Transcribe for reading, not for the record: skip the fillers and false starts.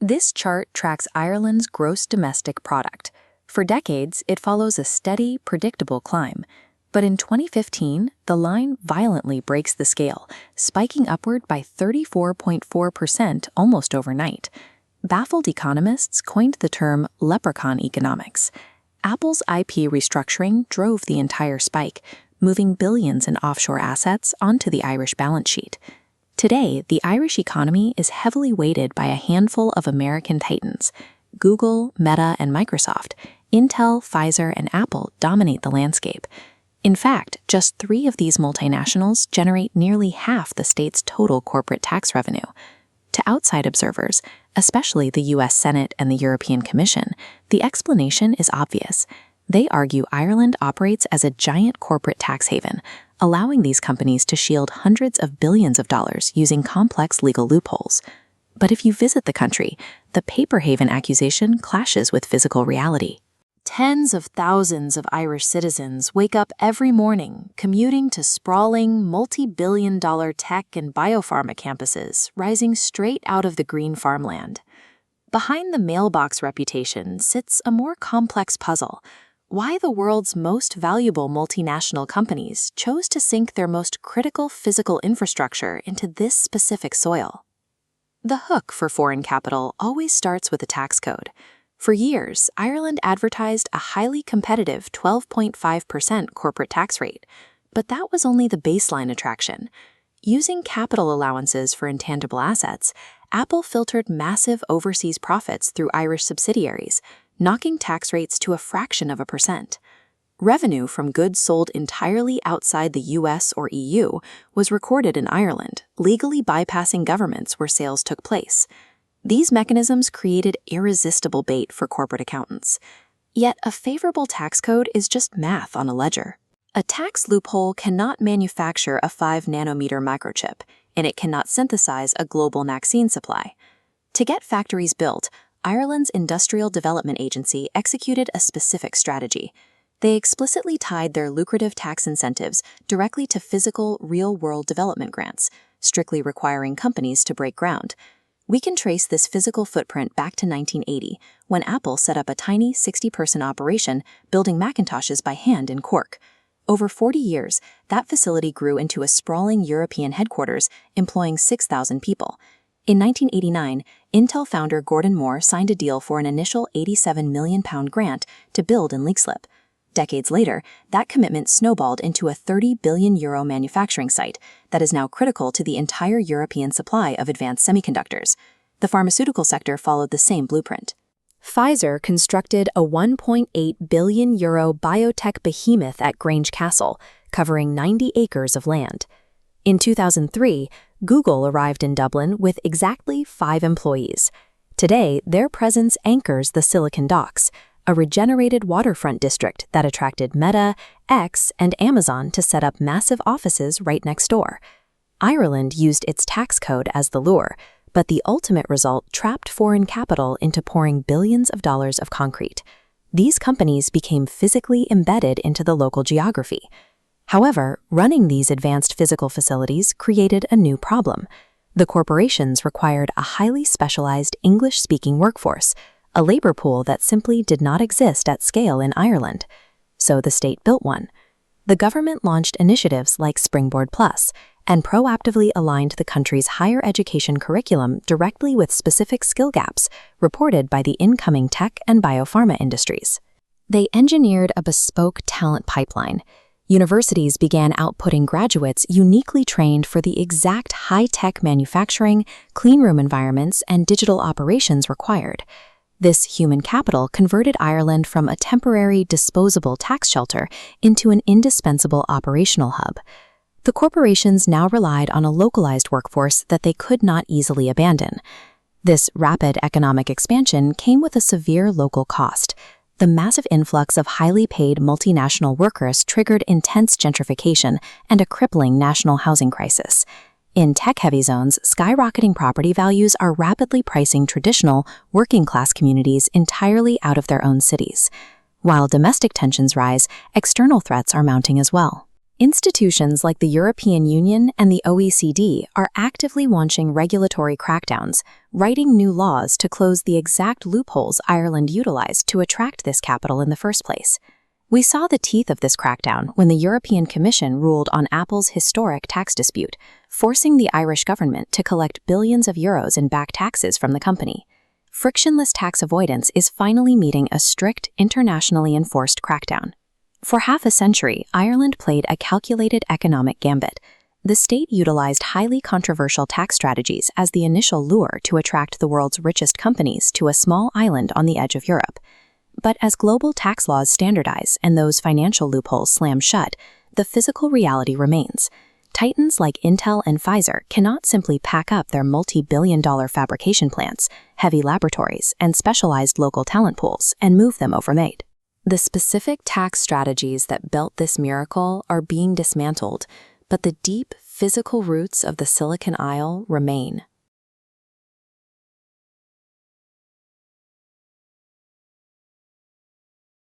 This chart tracks Ireland's gross domestic product. For decades, it follows a steady, predictable climb. But in 2015, the line violently breaks the scale, spiking upward by 34.4% almost overnight. Baffled economists coined the term Leprechaun Economics. Apple's IP restructuring drove the entire spike, moving billions in offshore assets onto the Irish balance sheet. Today, the Irish economy is heavily weighted by a handful of American titans. Google, Meta, and Microsoft, Intel, Pfizer, and Apple dominate the landscape. In fact, just 3 of these multinationals generate nearly half the state's total corporate tax revenue. To outside observers, especially the U.S. Senate and the European Commission, the explanation is obvious. They argue Ireland operates as a giant corporate tax haven, allowing these companies to shield hundreds of billions of dollars using complex legal loopholes. But if you visit the country, the paper haven accusation clashes with physical reality. Tens of thousands of Irish citizens wake up every morning commuting to sprawling, multi-billion-dollar tech and biopharma campuses rising straight out of the green farmland. Behind the mailbox reputation sits a more complex puzzle: why the world's most valuable multinational companies chose to sink their most critical physical infrastructure into this specific soil. The hook for foreign capital always starts with a tax code. For years, Ireland advertised a highly competitive 12.5% corporate tax rate, but that was only the baseline attraction. Using capital allowances for intangible assets, Apple filtered massive overseas profits through Irish subsidiaries, knocking tax rates to a fraction of a percent. Revenue from goods sold entirely outside the US or EU was recorded in Ireland, legally bypassing governments where sales took place. These mechanisms created irresistible bait for corporate accountants. Yet a favorable tax code is just math on a ledger. A tax loophole cannot manufacture a 5-nanometer microchip, and it cannot synthesize a global vaccine supply. To get factories built, Ireland's Industrial Development Agency executed a specific strategy. They explicitly tied their lucrative tax incentives directly to physical, real-world development grants, strictly requiring companies to break ground. We can trace this physical footprint back to 1980, when Apple set up a tiny 60-person operation building Macintoshes by hand in Cork. Over 40 years, that facility grew into a sprawling European headquarters, employing 6,000 people. In 1989, Intel founder Gordon Moore signed a deal for an initial £87 million grant to build in Leixlip. Decades later, that commitment snowballed into a €30 billion manufacturing site that is now critical to the entire European supply of advanced semiconductors. The pharmaceutical sector followed the same blueprint. Pfizer constructed a €1.8 billion biotech behemoth at Grange Castle, covering 90 acres of land. In 2003, Google arrived in Dublin with exactly 5 employees. Today, their presence anchors the Silicon Docks, a regenerated waterfront district that attracted Meta, X, and Amazon to set up massive offices right next door. Ireland used its tax code as the lure, but the ultimate result trapped foreign capital into pouring billions of dollars of concrete. These companies became physically embedded into the local geography. However, running these advanced physical facilities created a new problem. The corporations required a highly specialized English-speaking workforce, a labor pool that simply did not exist at scale in Ireland. So the state built one. The government launched initiatives like Springboard Plus and proactively aligned the country's higher education curriculum directly with specific skill gaps reported by the incoming tech and biopharma industries. They engineered a bespoke talent pipeline. Universities began outputting graduates uniquely trained for the exact high-tech manufacturing, cleanroom environments, and digital operations required. This human capital converted Ireland from a temporary, disposable tax shelter into an indispensable operational hub. The corporations now relied on a localized workforce that they could not easily abandon. This rapid economic expansion came with a severe local cost. The massive influx of highly paid multinational workers triggered intense gentrification and a crippling national housing crisis. In tech-heavy zones, skyrocketing property values are rapidly pricing traditional, working-class communities entirely out of their own cities. While domestic tensions rise, external threats are mounting as well. Institutions like the European Union and the OECD are actively launching regulatory crackdowns, writing new laws to close the exact loopholes Ireland utilized to attract this capital in the first place. We saw the teeth of this crackdown when the European Commission ruled on Apple's historic tax dispute, forcing the Irish government to collect billions of euros in back taxes from the company. Frictionless tax avoidance is finally meeting a strict, internationally enforced crackdown. For half a century, Ireland played a calculated economic gambit. The state utilized highly controversial tax strategies as the initial lure to attract the world's richest companies to a small island on the edge of Europe. But as global tax laws standardize and those financial loopholes slam shut, the physical reality remains. Titans like Intel and Pfizer cannot simply pack up their multi-billion-dollar fabrication plants, heavy laboratories, and specialized local talent pools and move them overnight. The specific tax strategies that built this miracle are being dismantled, but the deep physical roots of the Silicon Isle remain.